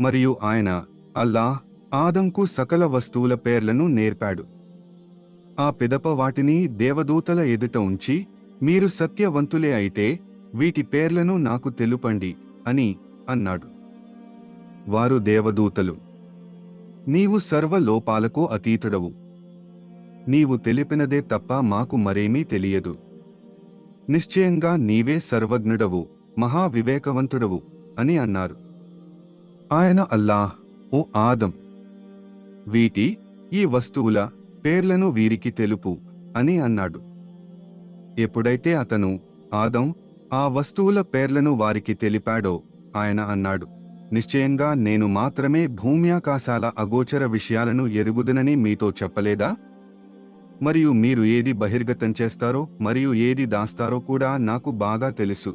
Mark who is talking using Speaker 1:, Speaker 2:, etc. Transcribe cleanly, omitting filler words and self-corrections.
Speaker 1: మరియు ఆయన అల్లాహ్ ఆదంకు సకల వస్తువుల పేర్లను నేర్పాడు. ఆ పిదప వాటిని దేవదూతల ఎదుట ఉంచి, మీరు సత్యవంతులే అయితే వీటి పేర్లను నాకు తెలుపండి అని అన్నాడు. వారు దేవదూతలు, నీవు సర్వ లోపాలకు అతీతుడవు, నీవు తెలిపినదే తప్ప మాకు మరేమీ తెలియదు, నిశ్చయంగా నీవే సర్వజ్ఞుడవు, మహా వివేకవంతుడవు అని అన్నారు. ఆయన అల్లాహ్, ఓ ఆదం, ఈ వస్తువుల పేర్లను వీరికి తెలుపు అని అన్నాడు. ఎప్పుడైతే అతను ఆదం ఆ వస్తువుల పేర్లను వారికి తెలిపాడో ఆయన అన్నాడు, నిశ్చయంగా నేను మాత్రమే భూమ్యాకాశాల అగోచర విషయాలను ఎరుగుదనని మీతో చెప్పలేదా? మరియు మీరు ఏది బహిర్గతం చేస్తారో మరియు ఏది దాస్తారో కూడా నాకు బాగా తెలుసు.